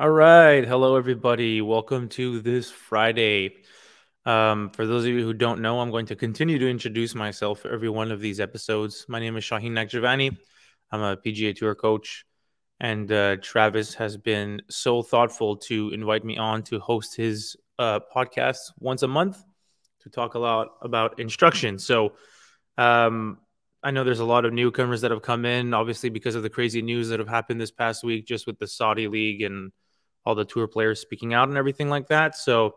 All right. Hello, everybody. Welcome to this Friday. For those of you who don't know, I'm going to continue to introduce myself for every one of these episodes. My name is Shauheen Nakhjavani. I'm a PGA Tour coach, and Travis has been so thoughtful to invite me on to host his podcast once a month to talk a lot about instruction. Um, I know there's a lot of newcomers that have come in, obviously, because of the crazy news that have happened this past week, just with the Saudi League and all the tour players speaking out and everything like that. So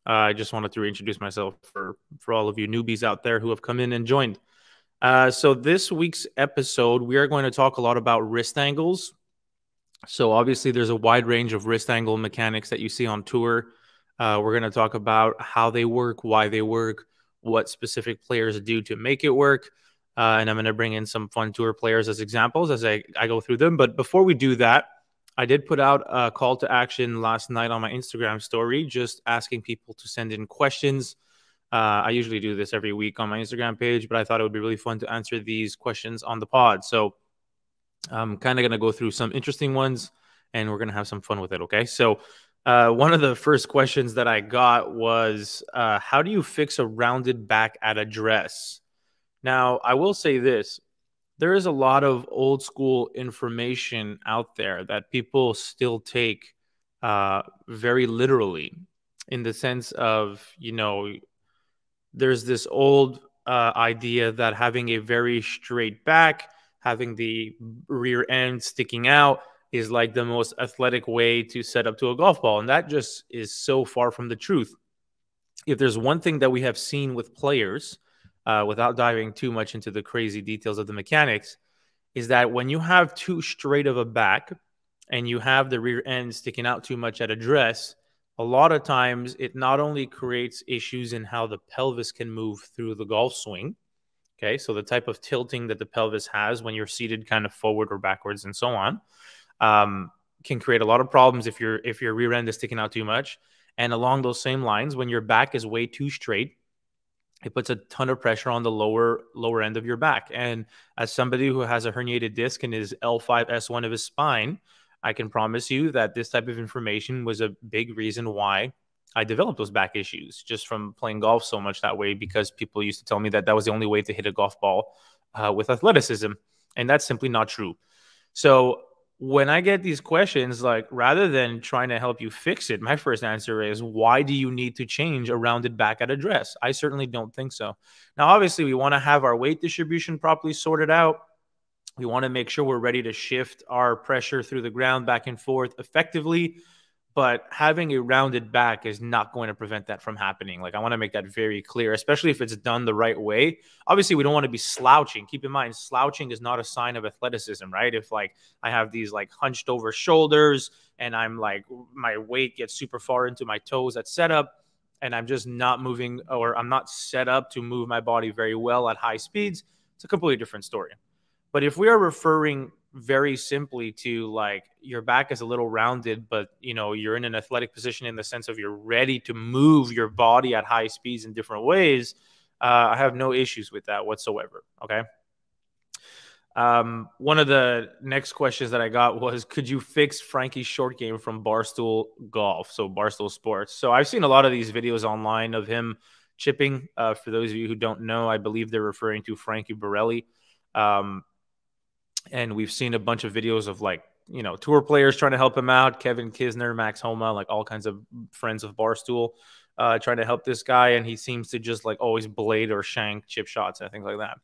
I just wanted to reintroduce myself for all of you newbies out there who have come in and joined. So this week's episode, we are going to talk a lot about wrist angles. So obviously, there's a wide range of wrist angle mechanics that you see on tour. We're going to talk about how they work, why they work, what specific players do to make it work. And I'm going to bring in some fun tour players as examples as I go through them. But before we do that, I did put out a call to action last night on my Instagram story, just asking people to send in questions. I usually do this every week on my Instagram page, but I thought it would be really fun to answer these questions on the pod. So I'm kind of going to go through some interesting ones and we're going to have some fun with it. Okay. So, one of the first questions that I got was how do you fix a rounded back at address? Now, I will say this, there is a lot of old school information out there that people still take very literally, in the sense of, there's this old idea that having a very straight back, having the rear end sticking out, is like the most athletic way to set up to a golf ball. And that just is so far from the truth. If there's one thing that we have seen with players, without diving too much into the crazy details of the mechanics, is that when you have too straight of a back and you have the rear end sticking out too much at address, a lot of times it not only creates issues in how the pelvis can move through the golf swing. Okay, so the type of tilting that the pelvis has when you're seated kind of forward or backwards and so on, can create a lot of problems if your rear end is sticking out too much. And along those same lines, when your back is way too straight, it puts a ton of pressure on the lower end of your back. And as somebody who has a herniated disc in his L5S1 of his spine, I can promise you that this type of information was a big reason why I developed those back issues, just from playing golf so much that way, because people used to tell me that that was the only way to hit a golf ball with athleticism. And that's simply not true. So when I get these questions, like, rather than trying to help you fix it, my first answer is, why do you need to change a rounded back at address? I certainly don't think so. Now, obviously, we want to have our weight distribution properly sorted out. We want to make sure we're ready to shift our pressure through the ground back and forth effectively. But having a rounded back is not going to prevent that from happening. Like, I want to make that very clear, especially if it's done the right way. Obviously, we don't want to be slouching. Keep in mind, slouching is not a sign of athleticism, right? If like I have these like hunched over shoulders and I'm like, my weight gets super far into my toes at setup, and I'm just not moving, or I'm not set up to move my body very well at high speeds, it's a completely different story. But if we are referring very simply to like your back is a little rounded, but you're in an athletic position in the sense of you're ready to move your body at high speeds in different ways, I have no issues with that whatsoever. Okay. One of the next questions that I got was, could you fix Frankie's short game from Barstool Golf? So Barstool Sports. So I've seen a lot of these videos online of him chipping. For those of you who don't know, I believe they're referring to Frankie Borelli. And we've seen a bunch of videos of like, tour players trying to help him out. Kevin Kisner, Max Homa, like all kinds of friends of Barstool trying to help this guy. And he seems to just like always blade or shank chip shots and things like that.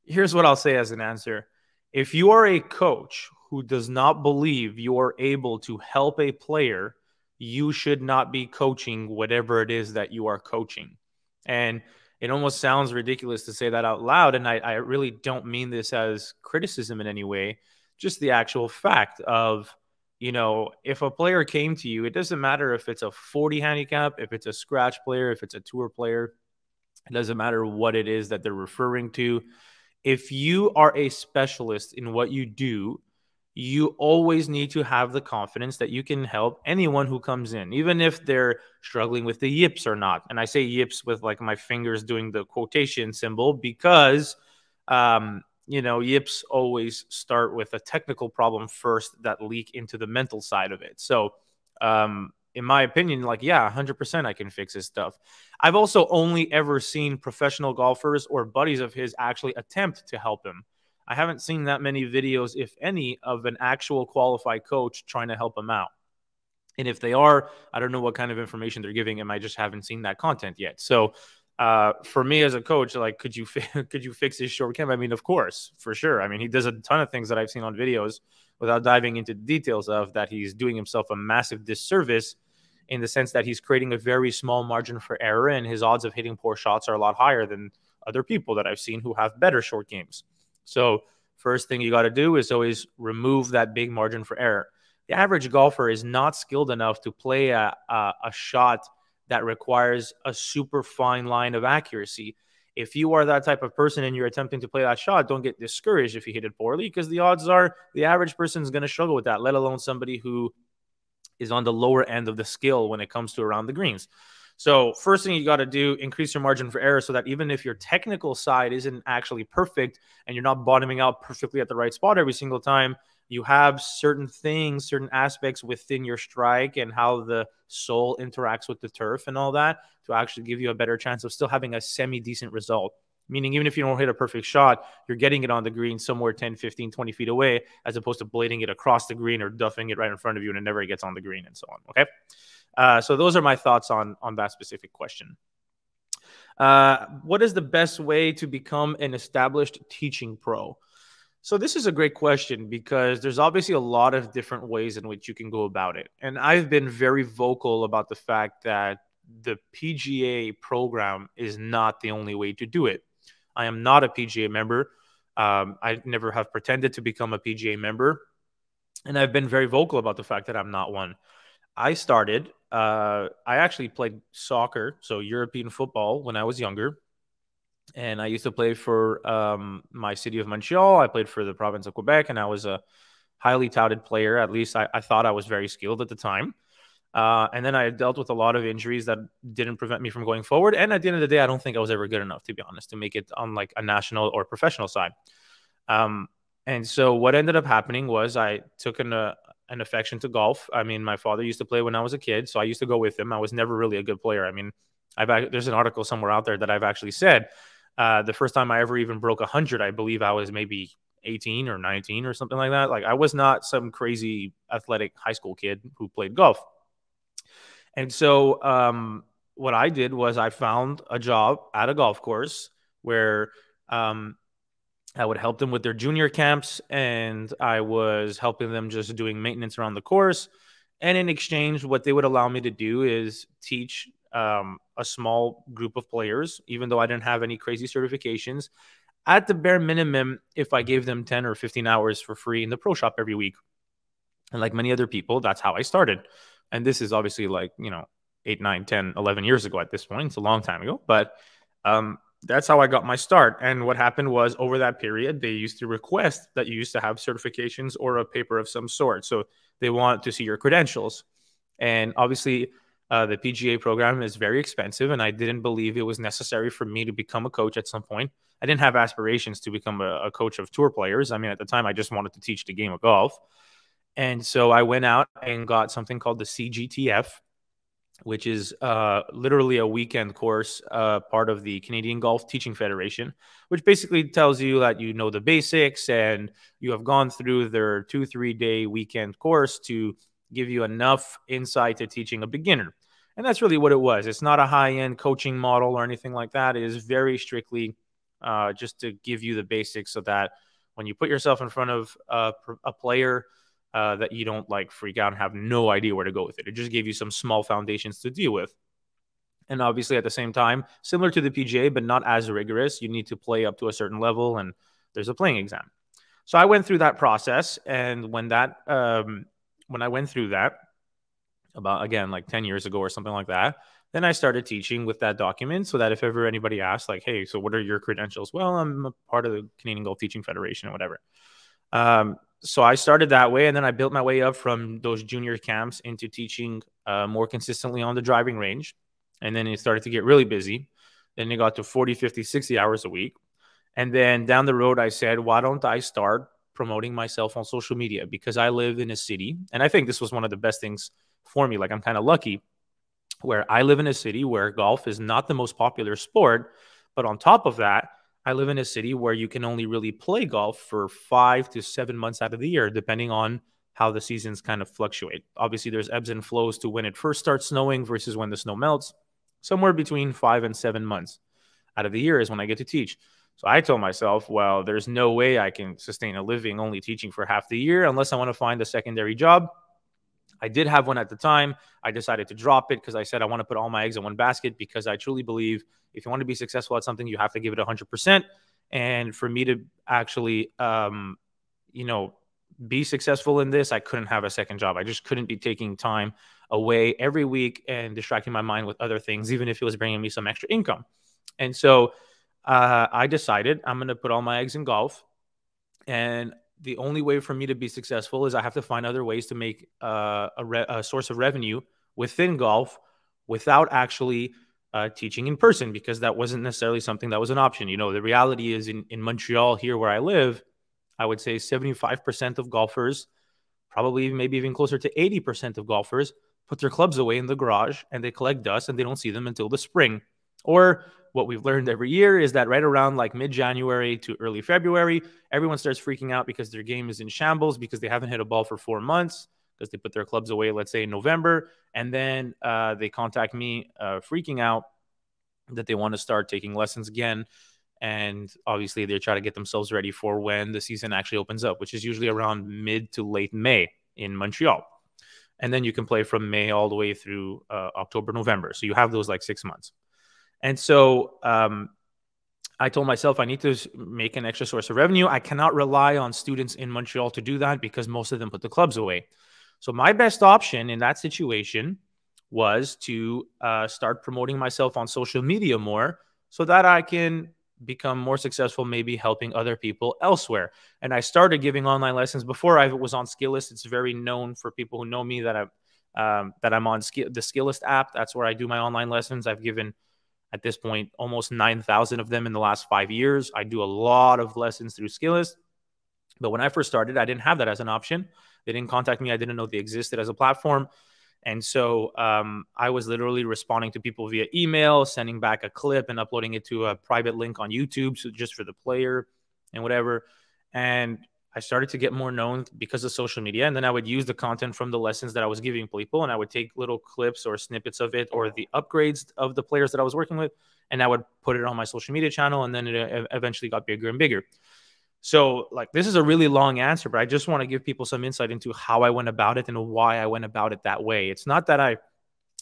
Here's what I'll say as an answer. If you are a coach who does not believe you are able to help a player, you should not be coaching whatever it is that you are coaching. And it almost sounds ridiculous to say that out loud, and I really don't mean this as criticism in any way, just the actual fact of, if a player came to you, it doesn't matter if it's a 40 handicap, if it's a scratch player, if it's a tour player, it doesn't matter what it is that they're referring to. If you are a specialist in what you do, you always need to have the confidence that you can help anyone who comes in, even if they're struggling with the yips or not. And I say yips with like my fingers doing the quotation symbol because, yips always start with a technical problem first that leak into the mental side of it. So In my opinion, like, yeah, 100% I can fix his stuff. I've also only ever seen professional golfers or buddies of his actually attempt to help him. I haven't seen that many videos, if any, of an actual qualified coach trying to help him out. And if they are, I don't know what kind of information they're giving him. I just haven't seen that content yet. So for me as a coach, like, could you could you fix his short game? I mean, of course, for sure. I mean, he does a ton of things that I've seen on videos without diving into the details of that. He's doing himself a massive disservice in the sense that he's creating a very small margin for error, and his odds of hitting poor shots are a lot higher than other people that I've seen who have better short games. So first thing you got to do is always remove that big margin for error. The average golfer is not skilled enough to play a shot that requires a super fine line of accuracy. If you are that type of person and you're attempting to play that shot, don't get discouraged if you hit it poorly, because the odds are the average person is going to struggle with that, let alone somebody who is on the lower end of the scale when it comes to around the greens. So first thing you got to do, increase your margin for error so that even if your technical side isn't actually perfect and you're not bottoming out perfectly at the right spot every single time, you have certain things, certain aspects within your strike and how the sole interacts with the turf and all that to actually give you a better chance of still having a semi-decent result. Meaning, even if you don't hit a perfect shot, you're getting it on the green somewhere 10, 15, 20 feet away, as opposed to blading it across the green or duffing it right in front of you and it never gets on the green and so on. Okay. So those are my thoughts on that specific question. What is the best way to become an established teaching pro? So this is a great question because there's obviously a lot of different ways in which you can go about it. And I've been very vocal about the fact that the PGA program is not the only way to do it. I am not a PGA member. I never have pretended to become a PGA member. And I've been very vocal about the fact that I'm not one. I actually played soccer, so European football, when I was younger. And I used to play for my city of Montreal. I played for the province of Quebec, and I was a highly touted player. At least I thought I was very skilled at the time. And then I dealt with a lot of injuries that didn't prevent me from going forward. And at the end of the day, I don't think I was ever good enough, to be honest, to make it on like a national or professional side. And so what ended up happening was I took an affection to golf. I mean, my father used to play when I was a kid, so I used to go with him. I was never really a good player. I mean, there's an article somewhere out there that I've actually said the first time I ever even broke 100, I believe I was maybe 18 or 19 or something like that. Like, I was not some crazy athletic high school kid who played golf. And so what I did was I found a job at a golf course where I would help them with their junior camps, and I was helping them just doing maintenance around the course. And in exchange, what they would allow me to do is teach a small group of players, even though I didn't have any crazy certifications. At the bare minimum, if I gave them 10 or 15 hours for free in the pro shop every week. And like many other people, that's how I started. And this is obviously like, 8, 9, 10, 11 years ago at this point. It's a long time ago. But that's how I got my start. And what happened was, over that period, they used to request that you used to have certifications or a paper of some sort. So they want to see your credentials. And obviously, the PGA program is very expensive, and I didn't believe it was necessary for me to become a coach at some point. I didn't have aspirations to become a coach of tour players. I mean, at the time, I just wanted to teach the game of golf. And so I went out and got something called the CGTF, which is literally a weekend course, part of the Canadian Golf Teaching Federation, which basically tells you that you know the basics and you have gone through their 2-3 day weekend course to give you enough insight to teaching a beginner. And that's really what it was. It's not a high-end coaching model or anything like that. It is very strictly just to give you the basics so that when you put yourself in front of a player, that you don't like freak out and have no idea where to go with it. It just gave you some small foundations to deal with. And obviously at the same time, similar to the PGA, but not as rigorous, you need to play up to a certain level and there's a playing exam. So I went through that process. And when I went through that about, again, like 10 years ago or something like that, then I started teaching with that document so that if ever anybody asks, like, hey, so what are your credentials? Well, I'm a part of the Canadian Golf Teaching Federation or whatever. So I started that way, and then I built my way up from those junior camps into teaching more consistently on the driving range. And then it started to get really busy. Then it got to 40, 50, 60 hours a week. And then down the road, I said, why don't I start promoting myself on social media? Because I live in a city, and I think this was one of the best things for me. Like, I'm kind of lucky where I live in a city where golf is not the most popular sport. But on top of that, I live in a city where you can only really play golf for 5 to 7 months out of the year, depending on how the seasons kind of fluctuate. Obviously, there's ebbs and flows to when it first starts snowing versus when the snow melts. Somewhere between 5 and 7 months out of the year is when I get to teach. So I told myself, well, there's no way I can sustain a living only teaching for half the year unless I want to find a secondary job. I did have one at the time. I decided to drop it because I said I want to put all my eggs in one basket, because I truly believe if you want to be successful at something, you have to give it 100%. And for me to actually, be successful in this, I couldn't have a second job. I just couldn't be taking time away every week and distracting my mind with other things, even if it was bringing me some extra income. And so I decided I'm going to put all my eggs in golf. And the only way for me to be successful is I have to find other ways to make a source of revenue within golf without actually teaching in person, because that wasn't necessarily something that was an option. The reality is in Montreal, here where I live, I would say 75% of golfers, probably maybe even closer to 80% of golfers, put their clubs away in the garage and they collect dust and they don't see them until the spring. Or what we've learned every year is that right around like mid-January to early February, everyone starts freaking out because their game is in shambles, because they haven't hit a ball for 4 months, because they put their clubs away, let's say in November. And then they contact me freaking out that they want to start taking lessons again. And obviously they try to get themselves ready for when the season actually opens up, which is usually around mid to late May in Montreal. And then you can play from May all the way through October, November. So you have those like 6 months. And so I told myself I need to make an extra source of revenue. I cannot rely on students in Montreal to do that because most of them put the clubs away. So my best option in that situation was to start promoting myself on social media more so that I can become more successful, maybe helping other people elsewhere. And I started giving online lessons before I was on Skillist. It's very known for people who know me that I'm on the Skillist app. That's where I do my online lessons. I've given, at this point, almost 9,000 of them in the last 5 years. I do a lot of lessons through Skillist. But when I first started, I didn't have that as an option. They didn't contact me. I didn't know they existed as a platform. And so I was literally responding to people via email, sending back a clip and uploading it to a private link on YouTube, so just for the player and whatever. And I started to get more known because of social media. And then I would use the content from the lessons that I was giving people, and I would take little clips or snippets of it or the upgrades of the players that I was working with, and I would put it on my social media channel, and then it eventually got bigger and bigger. So like, this is a really long answer, but I just want to give people some insight into how I went about it and why I went about it that way. It's not that I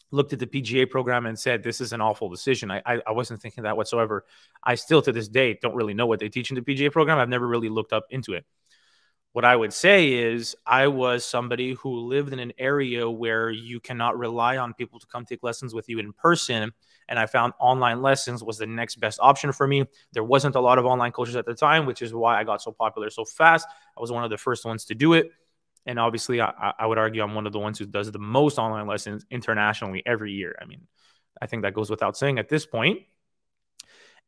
looked at the PGA program and said, this is an awful decision. I wasn't thinking that whatsoever. I still, to this day, don't really know what they teach in the PGA program. I've never really looked up into it. What I would say is I was somebody who lived in an area where you cannot rely on people to come take lessons with you in person. And I found online lessons was the next best option for me. There wasn't a lot of online coaches at the time, which is why I got so popular so fast. I was one of the first ones to do it. And obviously, I would argue I'm one of the ones who does the most online lessons internationally every year. I mean, I think that goes without saying at this point.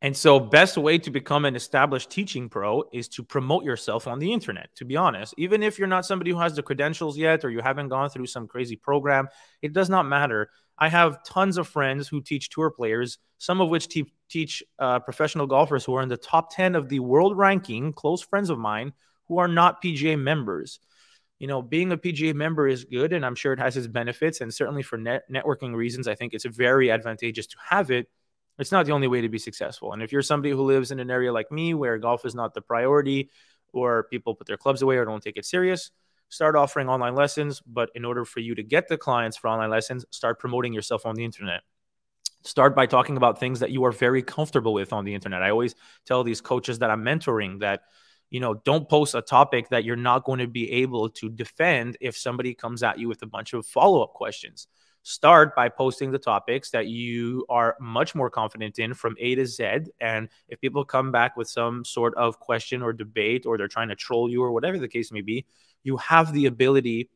And so best way to become an established teaching pro is to promote yourself on the internet, to be honest. Even if you're not somebody who has the credentials yet, or you haven't gone through some crazy program, it does not matter. I have tons of friends who teach tour players, some of which teach professional golfers who are in the top 10 of the world ranking, close friends of mine, who are not PGA members. Being a PGA member is good, and I'm sure it has its benefits. And certainly for networking reasons, I think it's very advantageous to have it. It's not the only way to be successful. And if you're somebody who lives in an area like me where golf is not the priority, or people put their clubs away or don't take it serious, start offering online lessons. But in order for you to get the clients for online lessons, start promoting yourself on the internet. Start by talking about things that you are very comfortable with on the internet. I always tell these coaches that I'm mentoring that, don't post a topic that you're not going to be able to defend if somebody comes at you with a bunch of follow-up questions. Start by posting the topics that you are much more confident in from A to Z. And if people come back with some sort of question or debate, or they're trying to troll you or whatever the case may be, you have the ability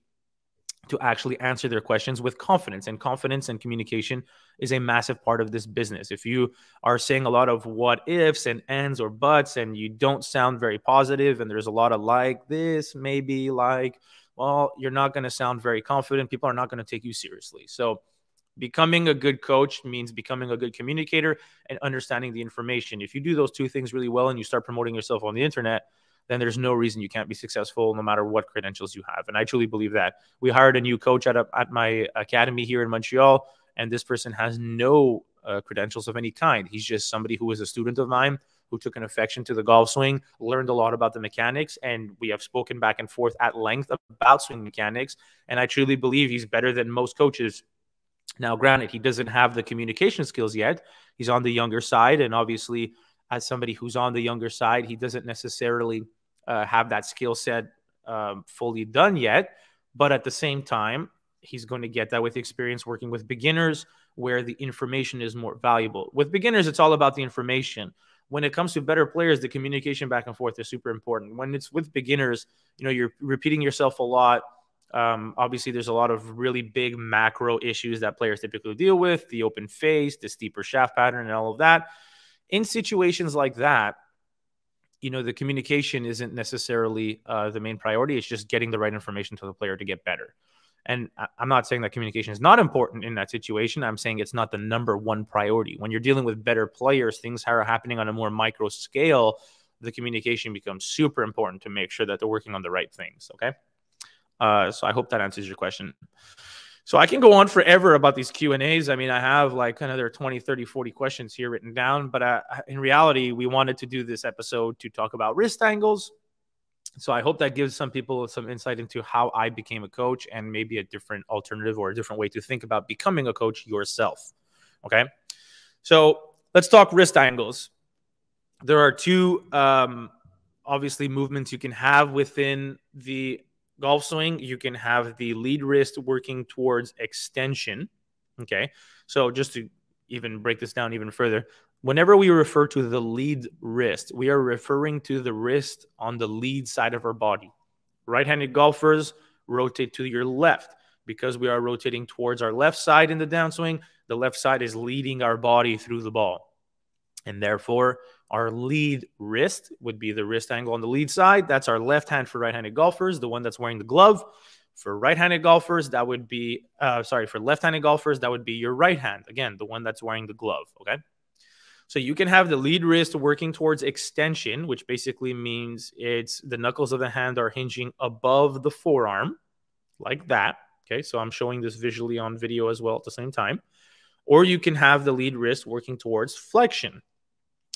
to actually answer their questions with confidence. And confidence and communication is a massive part of this business. If you are saying a lot of what ifs and ands or buts, and you don't sound very positive, and there's a lot of like this, maybe, like, well, you're not going to sound very confident. People are not going to take you seriously. So becoming a good coach means becoming a good communicator and understanding the information. If you do those two things really well and you start promoting yourself on the internet, then there's no reason you can't be successful no matter what credentials you have. And I truly believe that. We hired a new coach at my academy here in Montreal, and this person has no credentials of any kind. He's just somebody who was a student of mine, who took an affection to the golf swing, learned a lot about the mechanics, and we have spoken back and forth at length about swing mechanics. And I truly believe he's better than most coaches. Now, granted, he doesn't have the communication skills yet. He's on the younger side, and obviously, as somebody who's on the younger side, he doesn't necessarily have that skill set fully done yet. But at the same time, he's going to get that with experience working with beginners where the information is more valuable. With beginners, it's all about the information. When it comes to better players, the communication back and forth is super important. When it's with beginners, you're repeating yourself a lot. Obviously, there's a lot of really big macro issues that players typically deal with, the open face, the steeper shaft pattern, and all of that. In situations like that, the communication isn't necessarily the main priority. It's just getting the right information to the player to get better. And I'm not saying that communication is not important in that situation. I'm saying it's not the number one priority. When you're dealing with better players, things are happening on a more micro scale. The communication becomes super important to make sure that they're working on the right things, okay? So I hope that answers your question. So I can go on forever about these Q&As. I mean, I have like another 20, 30, 40 questions here written down. But in reality, we wanted to do this episode to talk about wrist angles. So I hope that gives some people some insight into how I became a coach and maybe a different alternative or a different way to think about becoming a coach yourself. Okay. So let's talk wrist angles. There are two, obviously, movements you can have within the golf swing. You can have the lead wrist working towards extension. Okay. So just to even break this down even further, whenever we refer to the lead wrist, we are referring to the wrist on the lead side of our body. Right-handed golfers rotate to your left because we are rotating towards our left side in the downswing. The left side is leading our body through the ball. And therefore, our lead wrist would be the wrist angle on the lead side. That's our left hand for right-handed golfers, the one that's wearing the glove. For right-handed golfers, that would be, for left-handed golfers, that would be your right hand. Again, the one that's wearing the glove, okay? So you can have the lead wrist working towards extension, which basically means it's the knuckles of the hand are hinging above the forearm, like that, okay? So I'm showing this visually on video as well at the same time. Or you can have the lead wrist working towards flexion.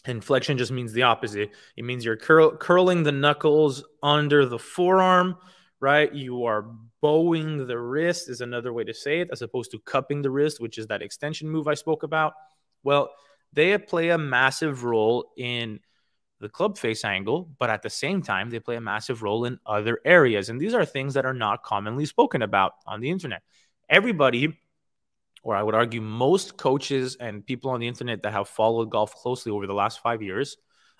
And flexion just means the opposite. It means you're curling the knuckles under the forearm, right? You are bowing the wrist is another way to say it, as opposed to cupping the wrist, which is that extension move I spoke about. Well, they play a massive role in the club face angle, but at the same time, they play a massive role in other areas. And these are things that are not commonly spoken about on the internet. Everybody, or I would argue most coaches and people on the internet that have followed golf closely over the last 5 years,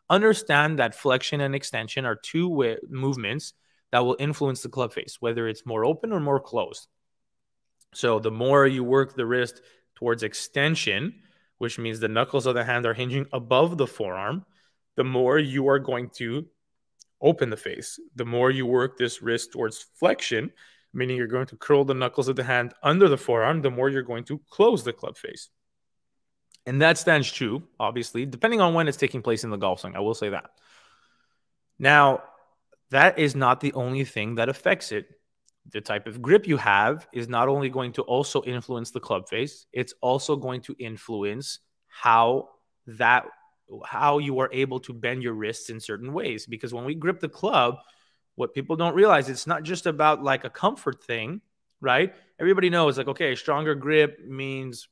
understand that flexion and extension are two movements that will influence the club face, whether it's more open or more closed. So the more you work the wrist towards extension, which means the knuckles of the hand are hinging above the forearm, the more you are going to open the face. The more you work this wrist towards flexion, meaning you're going to curl the knuckles of the hand under the forearm, the more you're going to close the club face. And that stands true, obviously, depending on when it's taking place in the golf swing. I will say that. Now, that is not the only thing that affects it. The type of grip you have is not only going to also influence the club face, it's also going to influence how you are able to bend your wrists in certain ways. Because when we grip the club, what people don't realize, it's not just about like a comfort thing, right? Everybody knows like, okay, stronger grip means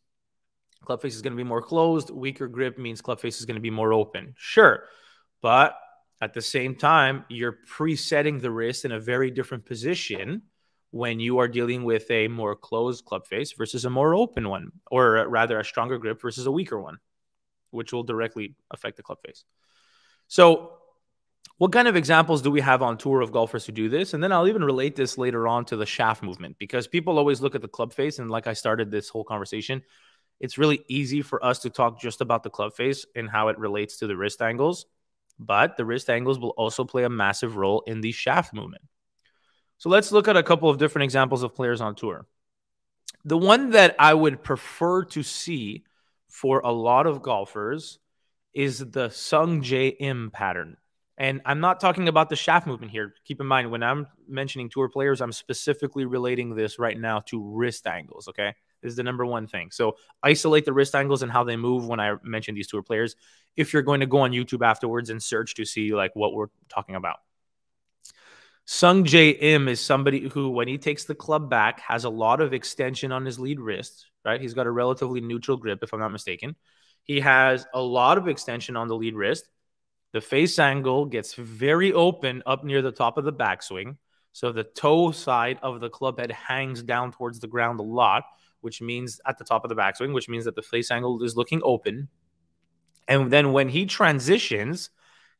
club face is going to be more closed. Weaker grip means club face is going to be more open. Sure. But at the same time, you're presetting the wrist in a very different position when you are dealing with a more closed club face versus a more open one, or rather a stronger grip versus a weaker one, which will directly affect the club face. So what kind of examples do we have on tour of golfers who do this? And then I'll even relate this later on to the shaft movement, because people always look at the club face. And like I started this whole conversation, it's really easy for us to talk just about the club face and how it relates to the wrist angles. But the wrist angles will also play a massive role in the shaft movement. So let's look at a couple of different examples of players on tour. The one that I would prefer to see for a lot of golfers is the Sung J Im pattern. And I'm not talking about the shaft movement here. Keep in mind, when I'm mentioning tour players, I'm specifically relating this right now to wrist angles, okay? This is the number one thing. So isolate the wrist angles and how they move when I mention these tour players, if you're going to go on YouTube afterwards and search to see like what we're talking about. Sung J Im is somebody who, when he takes the club back, has a lot of extension on his lead wrist, right? He's got a relatively neutral grip, if I'm not mistaken. He has a lot of extension on the lead wrist. The face angle gets very open up near the top of the backswing. So the toe side of the club head hangs down towards the ground a lot, which means at the top of the backswing, which means that the face angle is looking open. And then when he transitions,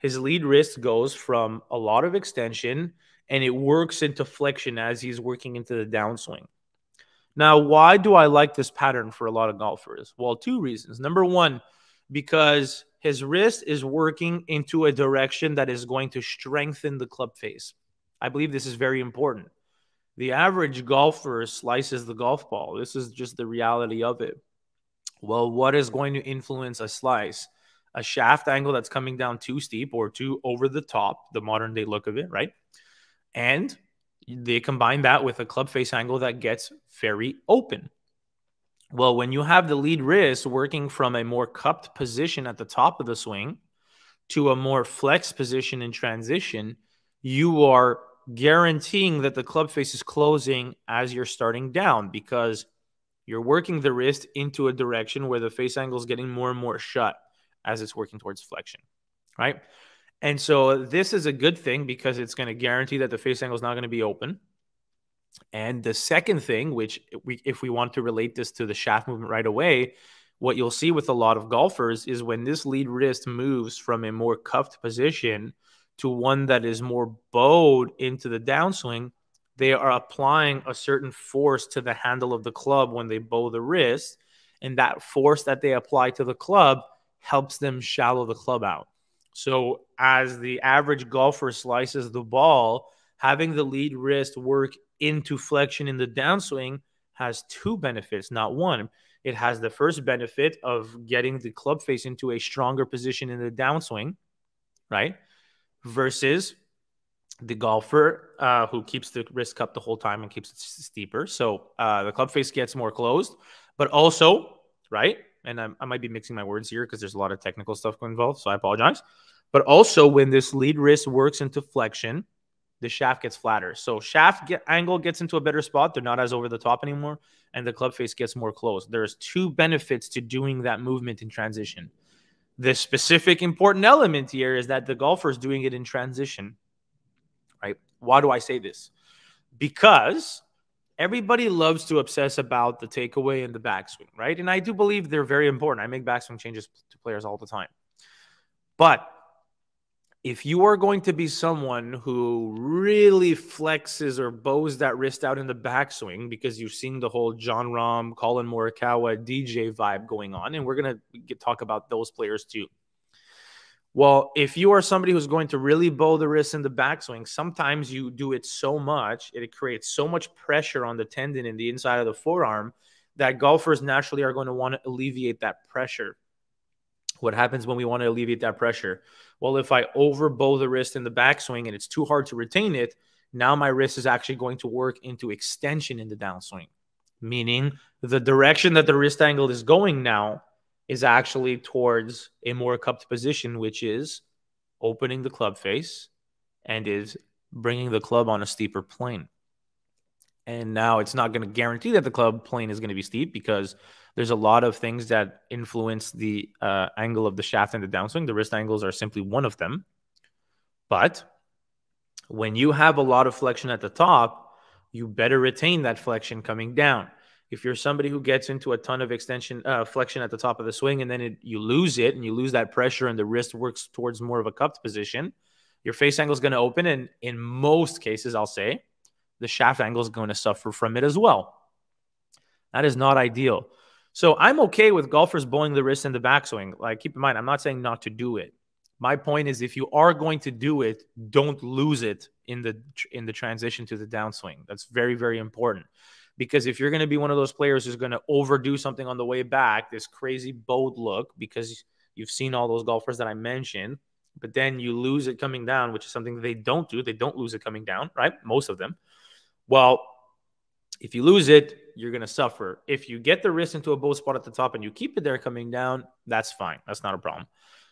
his lead wrist goes from a lot of extension and it works into flexion as he's working into the downswing. Now, why do I like this pattern for a lot of golfers? Well, two reasons. Number one, because his wrist is working into a direction that is going to strengthen the club face. I believe this is very important. The average golfer slices the golf ball. This is just the reality of it. Well, what is going to influence a slice? A shaft angle that's coming down too steep or too over the top, the modern day look of it, right? And they combine that with a club face angle that gets very open. Well, when you have the lead wrist working from a more cupped position at the top of the swing to a more flexed position in transition, you are guaranteeing that the club face is closing as you're starting down, because you're working the wrist into a direction where the face angle is getting more and more shut as it's working towards flexion, right? And so this is a good thing because it's going to guarantee that the face angle is not going to be open. And the second thing, which if we want to relate this to the shaft movement right away, what you'll see with a lot of golfers is when this lead wrist moves from a more cuffed position to one that is more bowed into the downswing, they are applying a certain force to the handle of the club when they bow the wrist. And that force that they apply to the club helps them shallow the club out. So as the average golfer slices the ball, having the lead wrist work into flexion in the downswing has two benefits, not one. It has the first benefit of getting the club face into a stronger position in the downswing, right? Versus the golfer who keeps the wrist cupped the whole time and keeps it steeper. So the club face gets more closed, but also, right? And I might be mixing my words here because there's a lot of technical stuff involved, so I apologize. But also, when this lead wrist works into flexion, the shaft gets flatter. So shaft angle gets into a better spot. They're not as over the top anymore, and the club face gets more closed. There's two benefits to doing that movement in transition. The specific important element here is that the golfer is doing it in transition, right? Why do I say this? Because everybody loves to obsess about the takeaway and the backswing, right? And I do believe they're very important. I make backswing changes to players all the time. But if you are going to be someone who really flexes or bows that wrist out in the backswing because you've seen the whole John Rahm, Colin Morikawa, DJ vibe going on, and we're going to talk about those players too. Well, if you are somebody who's going to really bow the wrist in the backswing, sometimes you do it so much, it creates so much pressure on the tendon in the inside of the forearm that golfers naturally are going to want to alleviate that pressure. What happens when we want to alleviate that pressure? Well, if I over bow the wrist in the backswing and it's too hard to retain it, now my wrist is actually going to work into extension in the downswing, meaning the direction that the wrist angle is going now is actually towards a more cupped position, which is opening the club face and is bringing the club on a steeper plane. And now it's not going to guarantee that the club plane is going to be steep because there's a lot of things that influence the angle of the shaft and the downswing. The wrist angles are simply one of them. But when you have a lot of flexion at the top, you better retain that flexion coming down. If you're somebody who gets into a ton of flexion at the top of the swing and then you lose it and you lose that pressure and the wrist works towards more of a cupped position, your face angle is going to open. And in most cases, I'll say, the shaft angle is going to suffer from it as well. That is not ideal. So I'm okay with golfers bowing the wrist in the backswing. Like, keep in mind, I'm not saying not to do it. My point is, if you are going to do it, don't lose it in the transition to the downswing. That's very, very important, because if you're going to be one of those players who's going to overdo something on the way back, this crazy bowed look, because you've seen all those golfers that I mentioned, but then you lose it coming down, which is something they don't do. They don't lose it coming down, right? Most of them. Well, if you lose it, you're going to suffer. If you get the wrist into a bow spot at the top and you keep it there coming down, that's fine. That's not a problem.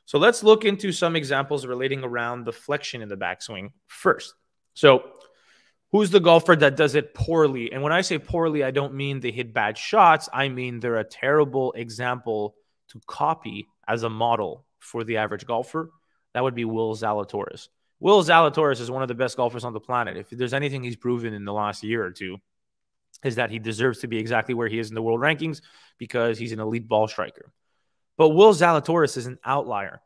So let's look into some examples relating around the flexion in the backswing first. So who's the golfer that does it poorly? And when I say poorly, I don't mean they hit bad shots. I mean they're a terrible example to copy as a model for the average golfer. That would be Will Zalatoris. Will Zalatoris is one of the best golfers on the planet. If there's anything he's proven in the last year or two, is that he deserves to be exactly where he is in the world rankings, because he's an elite ball striker. But Will Zalatoris is an outlier.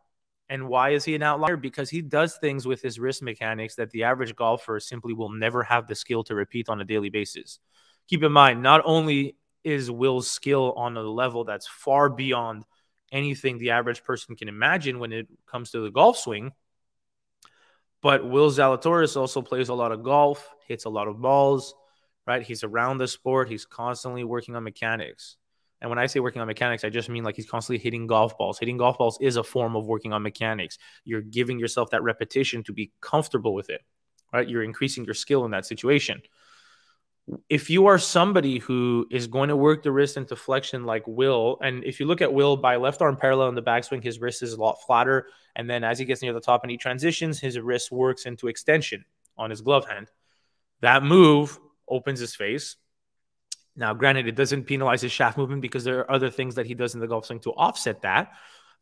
And why is he an outlier? Because he does things with his wrist mechanics that the average golfer simply will never have the skill to repeat on a daily basis. Keep in mind, not only is Will's skill on a level that's far beyond anything the average person can imagine when it comes to the golf swing, but Will Zalatoris also plays a lot of golf, hits a lot of balls, right? He's around the sport. He's constantly working on mechanics. And when I say working on mechanics, I just mean like he's constantly hitting golf balls. Hitting golf balls is a form of working on mechanics. You're giving yourself that repetition to be comfortable with it, right? You're increasing your skill in that situation. If you are somebody who is going to work the wrist into flexion like Will, and if you look at Will by left arm parallel in the backswing, his wrist is a lot flatter. And then as he gets near the top and he transitions, his wrist works into extension on his glove hand. That move opens his face. Now, granted, it doesn't penalize his shaft movement because there are other things that he does in the golf swing to offset that.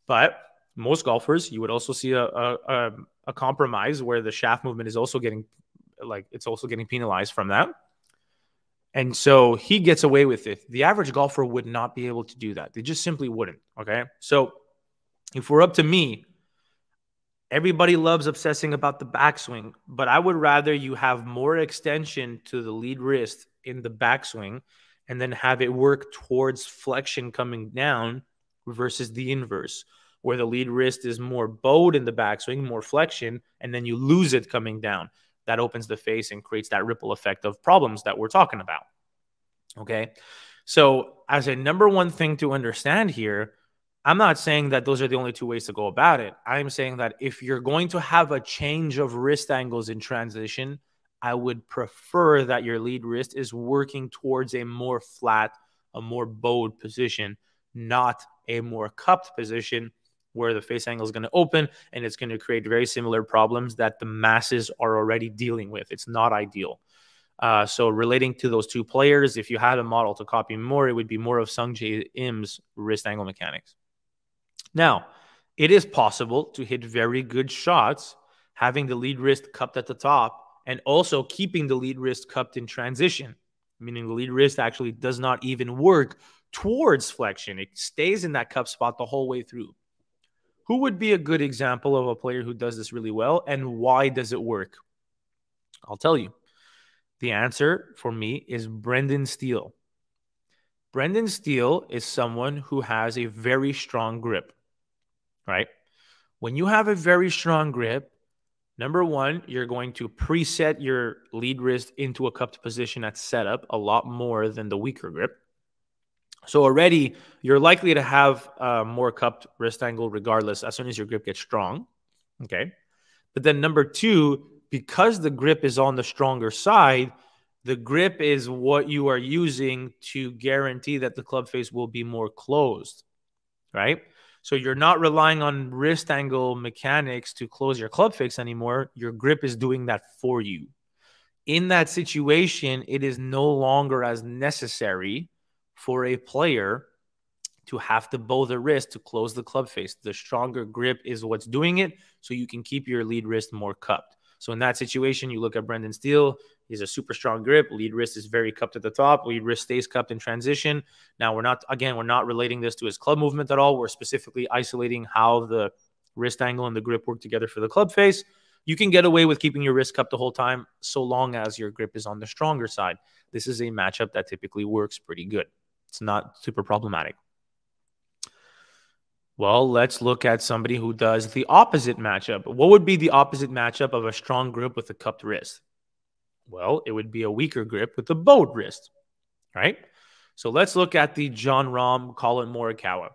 But most golfers, you would also see a compromise where the shaft movement is also getting penalized from that. And so he gets away with it. The average golfer would not be able to do that. They just simply wouldn't. Okay. So if we're up to me, everybody loves obsessing about the backswing, but I would rather you have more extension to the lead wrist in the backswing and then have it work towards flexion coming down versus the inverse, where the lead wrist is more bowed in the backswing, more flexion, and then you lose it coming down. That opens the face and creates that ripple effect of problems that we're talking about. Okay. So as a number one thing to understand here, I'm not saying that those are the only two ways to go about it. I'm saying that if you're going to have a change of wrist angles in transition, I would prefer that your lead wrist is working towards a more flat, a more bowed position, not a more cupped position where the face angle is going to open and it's going to create very similar problems that the masses are already dealing with. It's not ideal. So relating to those two players, if you had a model to copy more, it would be more of Sungjae Im's wrist angle mechanics. Now, it is possible to hit very good shots having the lead wrist cupped at the top and also keeping the lead wrist cupped in transition, meaning the lead wrist actually does not even work towards flexion. It stays in that cup spot the whole way through. Who would be a good example of a player who does this really well, and why does it work? I'll tell you. The answer for me is Brendan Steele. Brendan Steele is someone who has a very strong grip, right? When you have a very strong grip, number one, you're going to preset your lead wrist into a cupped position at setup a lot more than the weaker grip. So already you're likely to have more cupped wrist angle regardless as soon as your grip gets strong. Okay. But then number two, because the grip is on the stronger side, the grip is what you are using to guarantee that the club face will be more closed, right? So you're not relying on wrist angle mechanics to close your club face anymore. Your grip is doing that for you. In that situation, it is no longer as necessary for a player to have to bow the wrist to close the club face. The stronger grip is what's doing it, so you can keep your lead wrist more cupped. So in that situation, you look at Brendan Steele. He's a super strong grip. Lead wrist is very cupped at the top. Lead wrist stays cupped in transition. Now, we're not relating this to his club movement at all. We're specifically isolating how the wrist angle and the grip work together for the club face. You can get away with keeping your wrist cupped the whole time so long as your grip is on the stronger side. This is a matchup that typically works pretty good. It's not super problematic. Well, let's look at somebody who does the opposite matchup. What would be the opposite matchup of a strong grip with a cupped wrist? Well, it would be a weaker grip with a bowed wrist, right? So let's look at the Jon Rahm, Collin Morikawa.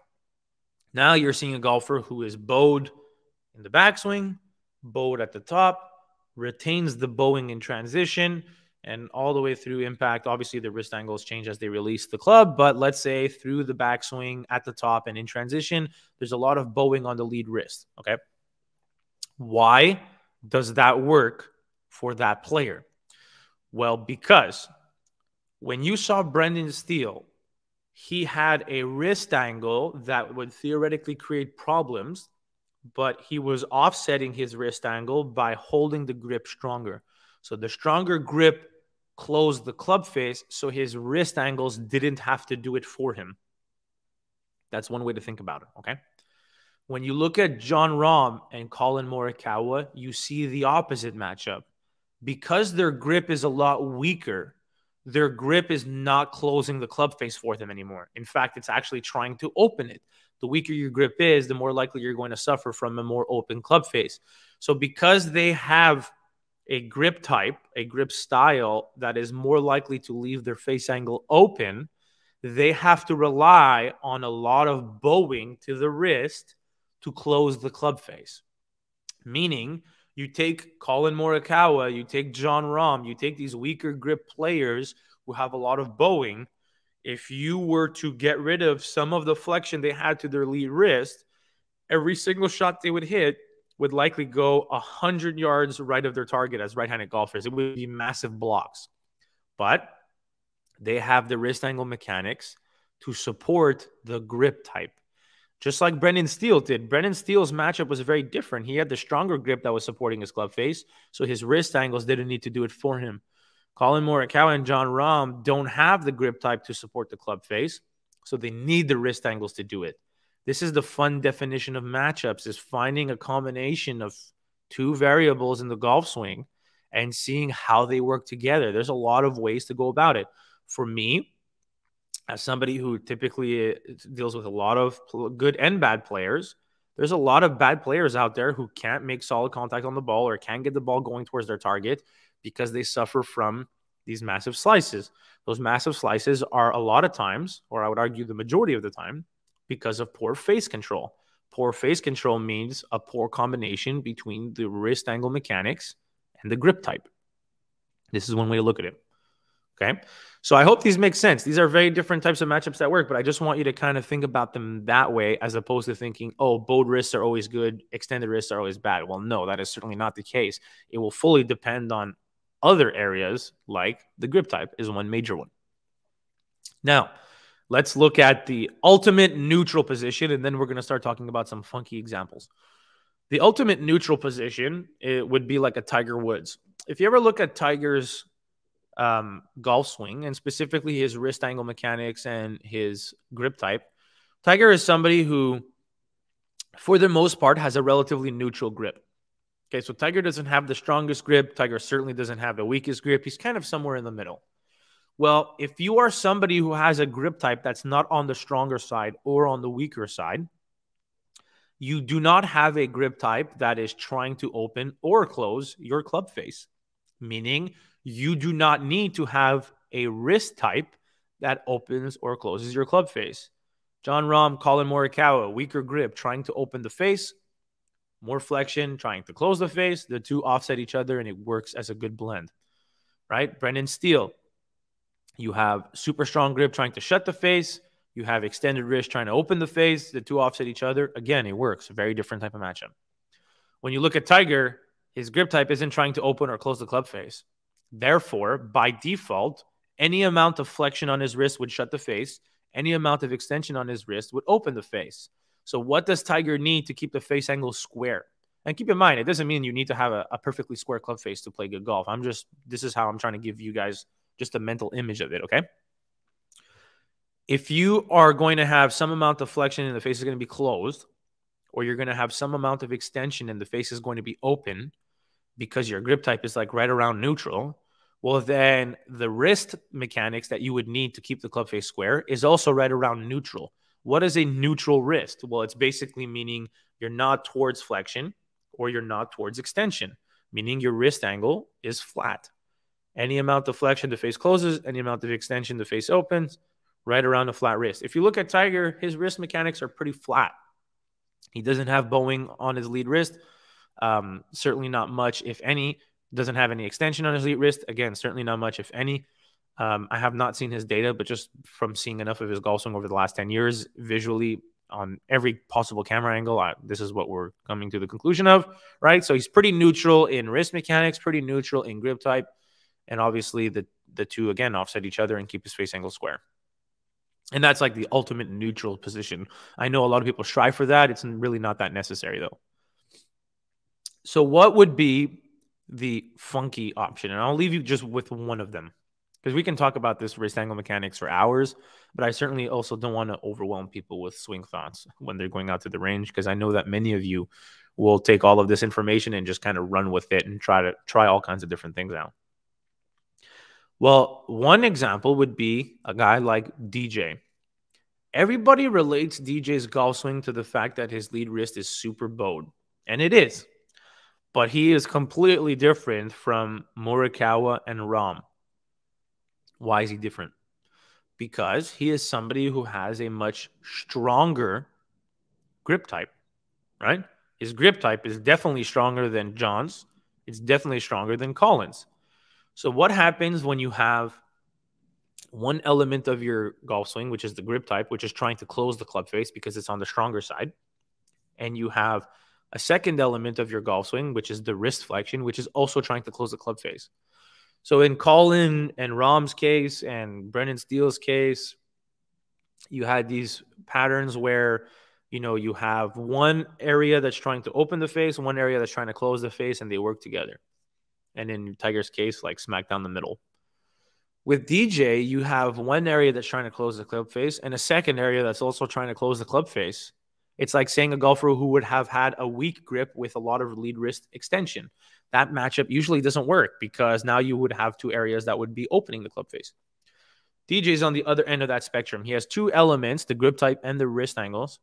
Now you're seeing a golfer who is bowed in the backswing, bowed at the top, retains the bowing in transition, and all the way through impact. Obviously, the wrist angles change as they release the club, but let's say through the backswing at the top and in transition, there's a lot of bowing on the lead wrist. Okay. Why does that work for that player? Well, because when you saw Brendan Steele, he had a wrist angle that would theoretically create problems, but he was offsetting his wrist angle by holding the grip stronger. So the stronger grip closed the club face, so his wrist angles didn't have to do it for him. That's one way to think about it, okay? When you look at Jon Rahm and Collin Morikawa, you see the opposite matchup. Because their grip is a lot weaker, their grip is not closing the club face for them anymore. In fact, it's actually trying to open it. The weaker your grip is, the more likely you're going to suffer from a more open club face. So because they have a grip type, a grip style that is more likely to leave their face angle open, they have to rely on a lot of bowing to the wrist to close the club face. Meaning, you take Collin Morikawa, you take Jon Rahm, you take these weaker grip players who have a lot of bowing. If you were to get rid of some of the flexion they had to their lead wrist, every single shot they would hit would likely go 100 yards right of their target as right-handed golfers. It would be massive blocks. But they have the wrist angle mechanics to support the grip type. Just like Brendan Steele did. Brendan Steele's matchup was very different. He had the stronger grip that was supporting his club face, so his wrist angles didn't need to do it for him. Collin Morikawa and Jon Rahm don't have the grip type to support the club face, so they need the wrist angles to do it. This is the fun definition of matchups, is finding a combination of two variables in the golf swing and seeing how they work together. There's a lot of ways to go about it. For me, as somebody who typically deals with a lot of good and bad players, there's a lot of bad players out there who can't make solid contact on the ball or can't get the ball going towards their target because they suffer from these massive slices. Those massive slices are a lot of times, or I would argue the majority of the time, because of poor face control. Poor face control means a poor combination between the wrist angle mechanics and the grip type. This is one way to look at it. Okay. So I hope these make sense. These are very different types of matchups that work, but I just want you to kind of think about them that way as opposed to thinking, oh, bowed wrists are always good, extended wrists are always bad. Well, no, that is certainly not the case. It will fully depend on other areas, like the grip type is one major one. Now, let's look at the ultimate neutral position, and then we're going to start talking about some funky examples. The ultimate neutral position, it would be like a Tiger Woods. If you ever look at Tiger's golf swing, and specifically his wrist angle mechanics and his grip type, Tiger is somebody who, for the most part, has a relatively neutral grip. Okay, so Tiger doesn't have the strongest grip. Tiger certainly doesn't have the weakest grip. He's kind of somewhere in the middle. Well, if you are somebody who has a grip type that's not on the stronger side or on the weaker side, you do not have a grip type that is trying to open or close your club face, meaning you do not need to have a wrist type that opens or closes your club face. Jon Rahm, Collin Morikawa, weaker grip, trying to open the face, more flexion, trying to close the face. The two offset each other, and it works as a good blend, right? Brendan Steele, you have super strong grip trying to shut the face. You have extended wrist trying to open the face. The two offset each other. Again, it works. A very different type of matchup. When you look at Tiger, his grip type isn't trying to open or close the club face. Therefore, by default, any amount of flexion on his wrist would shut the face. Any amount of extension on his wrist would open the face. So what does Tiger need to keep the face angle square? And keep in mind, it doesn't mean you need to have a perfectly square club face to play good golf. This is how I'm trying to give you guys just a mental image of it, okay? If you are going to have some amount of flexion and the face is going to be closed, or you're going to have some amount of extension and the face is going to be open because your grip type is like right around neutral, well, then the wrist mechanics that you would need to keep the club face square is also right around neutral, What is a neutral wrist? Well, it's basically meaning you're not towards flexion or you're not towards extension, meaning your wrist angle is flat. Any amount of flexion, the face closes. Any amount of extension, the face opens, right around a flat wrist. If you look at Tiger, his wrist mechanics are pretty flat. He doesn't have bowing on his lead wrist. Certainly not much, if any. Doesn't have any extension on his lead wrist. Again, certainly not much, if any. I have not seen his data, but just from seeing enough of his golf swing over the last 10 years, visually on every possible camera angle, this is what we're coming to the conclusion of, right? So he's pretty neutral in wrist mechanics, pretty neutral in grip type. And obviously the two, again, offset each other and keep his face angle square. And that's like the ultimate neutral position. I know a lot of people strive for that. It's really not that necessary, though. So what would be the funky option? And I'll leave you just with one of them, because we can talk about this wrist angle mechanics for hours, but I certainly also don't want to overwhelm people with swing thoughts when they're going out to the range, because I know that many of you will take all of this information and just kind of run with it and try all kinds of different things out. Well, one example would be a guy like DJ. Everybody relates DJ's golf swing to the fact that his lead wrist is super bowed, and it is. But he is completely different from Morikawa and Rahm. Why is he different? Because he is somebody who has a much stronger grip type, right? His grip type is definitely stronger than John's. It's definitely stronger than Collins. So what happens when you have one element of your golf swing, which is the grip type, which is trying to close the club face because it's on the stronger side, and you have a second element of your golf swing, which is the wrist flexion, which is also trying to close the club face? So in Colin and Rahm's case and Brendan Steele's case, you had these patterns where, you have one area that's trying to open the face, one area that's trying to close the face, and they work together. And in Tiger's case, like smack down the middle. With DJ, you have one area that's trying to close the club face and a second area that's also trying to close the club face. It's like saying a golfer who would have had a weak grip with a lot of lead wrist extension. That matchup usually doesn't work because now you would have two areas that would be opening the club face. DJ's on the other end of that spectrum. He has two elements, the grip type and the wrist angles,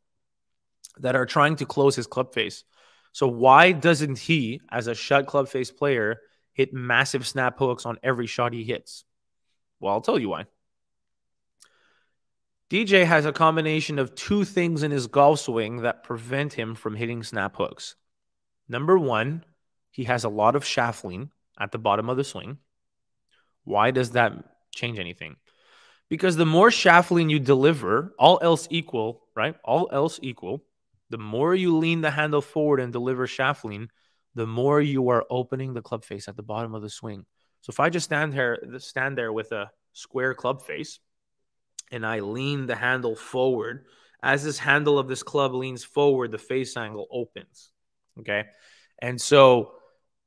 that are trying to close his club face. So why doesn't he, as a shut club face player, hit massive snap hooks on every shot he hits? Well, I'll tell you why. DJ has a combination of two things in his golf swing that prevent him from hitting snap hooks. Number one, he has a lot of shaft lean at the bottom of the swing. Why does that change anything? Because the more shaft lean you deliver, all else equal, right? All else equal, the more you lean the handle forward and deliver shaft lean, the more you are opening the club face at the bottom of the swing. So if I just stand there with a square club face and I lean the handle forward, as this handle of this club leans forward, the face angle opens. Okay. And so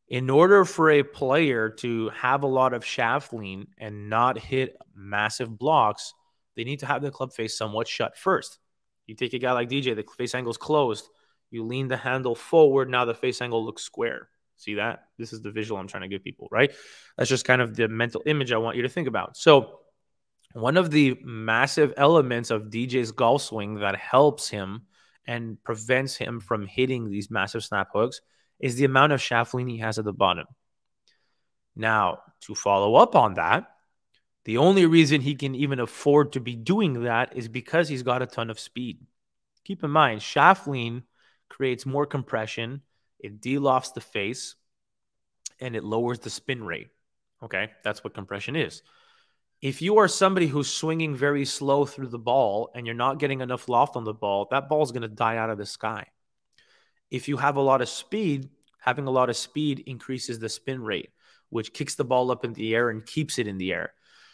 in order for a player to have a lot of shaft lean and not hit massive blocks, they need to have the club face somewhat shut first. You take a guy like DJ, the face angle is closed. You lean the handle forward. Now the face angle looks square. See that? This is the visual I'm trying to give people, right? That's just kind of the mental image I want you to think about. So one of the massive elements of DJ's golf swing that helps him and prevents him from hitting these massive snap hooks is the amount of shaft lean he has at the bottom. Now, to follow up on that, the only reason he can even afford to be doing that is because he's got a ton of speed. Keep in mind, shaft lean creates more compression, it de-lofts the face, and it lowers the spin rate. Okay, that's what compression is. If you are somebody who's swinging very slow through the ball and you're not getting enough loft on the ball, that ball is going to die out of the sky. If you have a lot of speed, having a lot of speed increases the spin rate, which kicks the ball up in the air and keeps it in the air.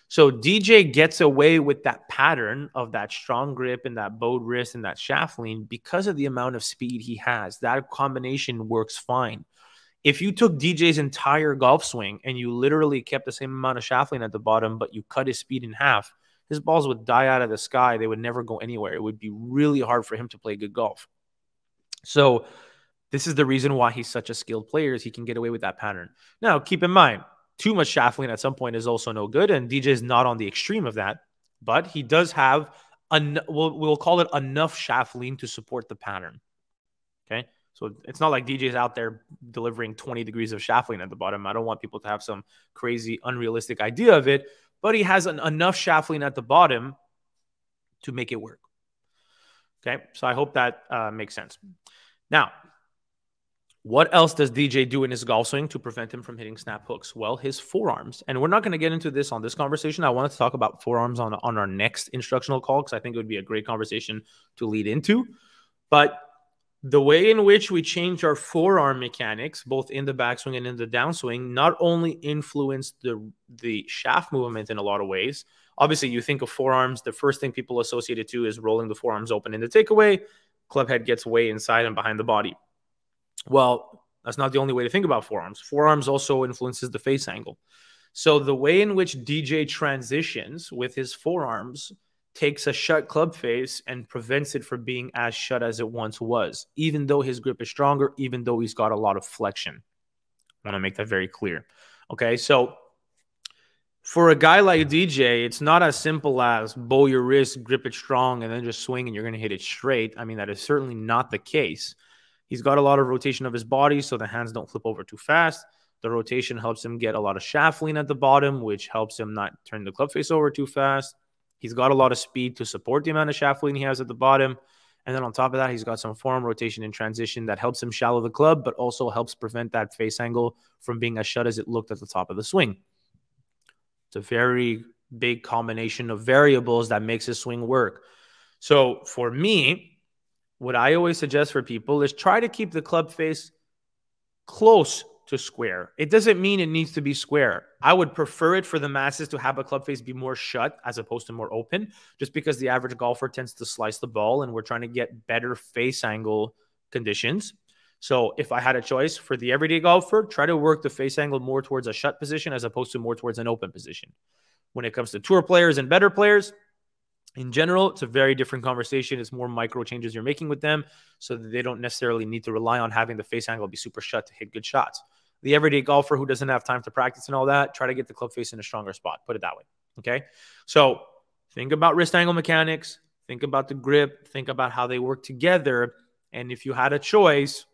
So DJ gets away with that pattern of that strong grip and that bowed wrist and that shaft lean because of the amount of speed he has. That combination works fine. If you took DJ's entire golf swing and you literally kept the same amount of shaft lean at the bottom, but you cut his speed in half, his balls would die out of the sky. They would never go anywhere. It would be really hard for him to play good golf. So this is the reason why he's such a skilled player, is he can get away with that pattern. Now, keep in mind, too much shaft lean at some point is also no good, and DJ is not on the extreme of that, but he does have we'll call it enough shaft lean to support the pattern. Okay. So it's not like DJ's out there delivering 20 degrees of shaft lean at the bottom. I don't want people to have some crazy, unrealistic idea of it, but he has enough shaft lean at the bottom to make it work. Okay. So I hope that makes sense. Now, what else does DJ do in his golf swing to prevent him from hitting snap hooks? Well, his forearms. And we're not going to get into this on this conversation. I wanted to talk about forearms on our next instructional call because I think it would be a great conversation to lead into. But the way in which we change our forearm mechanics, both in the backswing and in the downswing, not only influence the shaft movement in a lot of ways. Obviously, you think of forearms, the first thing people associate it to is rolling the forearms open in the takeaway. Club head gets way inside and behind the body. Well, that's not the only way to think about forearms. Forearms also influences the face angle. So the way in which DJ transitions with his forearms takes a shut club face and prevents it from being as shut as it once was, even though his grip is stronger, even though he's got a lot of flexion. I want to make that very clear. Okay, so for a guy like DJ, it's not as simple as bow your wrist, grip it strong, and then just swing and you're going to hit it straight. I mean, that is certainly not the case. He's got a lot of rotation of his body, so the hands don't flip over too fast. The rotation helps him get a lot of shaft lean at the bottom, which helps him not turn the club face over too fast. He's got a lot of speed to support the amount of shaft lean he has at the bottom. And then on top of that, he's got some forearm rotation in transition that helps him shallow the club, but also helps prevent that face angle from being as shut as it looked at the top of the swing. It's a very big combination of variables that makes his swing work. So for me, what I always suggest for people is try to keep the club face close to square. It doesn't mean it needs to be square. I would prefer it for the masses to have a club face be more shut as opposed to more open, just because the average golfer tends to slice the ball and we're trying to get better face angle conditions. So if I had a choice for the everyday golfer, try to work the face angle more towards a shut position as opposed to more towards an open position. When it comes to tour players and better players, in general, it's a very different conversation. It's more micro changes you're making with them so that they don't necessarily need to rely on having the face angle be super shut to hit good shots. The everyday golfer who doesn't have time to practice and all that, try to get the club face in a stronger spot. Put it that way. Okay. So think about wrist angle mechanics. Think about the grip. Think about how they work together. And if you had a choice,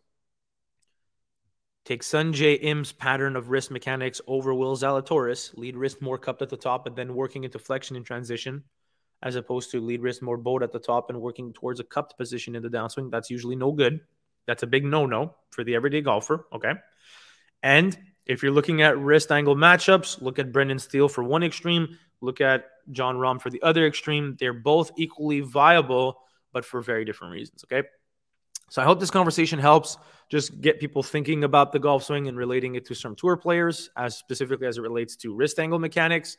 take Sanjay Im's pattern of wrist mechanics over Will Zalatoris. Lead wrist more cupped at the top, but then working into flexion in transition, as opposed to lead wrist more bowed at the top and working towards a cupped position in the downswing. That's usually no good. That's a big no-no for the everyday golfer. Okay. And if you're looking at wrist angle matchups, look at Brendan Steele for one extreme, look at John Rahm for the other extreme. They're both equally viable, but for very different reasons, okay? So I hope this conversation helps just get people thinking about the golf swing and relating it to some tour players, as specifically as it relates to wrist angle mechanics.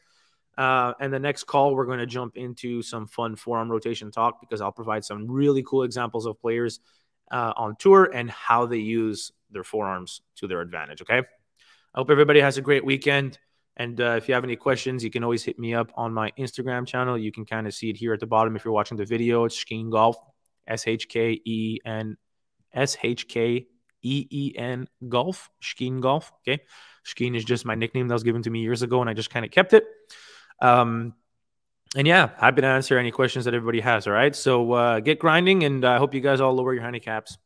And the next call, we're going to jump into some fun forearm rotation talk because I'll provide some really cool examples of players on tour and how they use their forearms to their advantage. Okay. I hope everybody has a great weekend. And if you have any questions, you can always hit me up on my Instagram channel. You can kind of see it here at the bottom. If you're watching the video, it's Shauheen Golf, SHKEEN Golf, Shauheen Golf. Okay. Shauheen is just my nickname that was given to me years ago, and I just kind of kept it. And yeah, happy to answer any questions that everybody has. All right. So get grinding, and I hope you guys all lower your handicaps.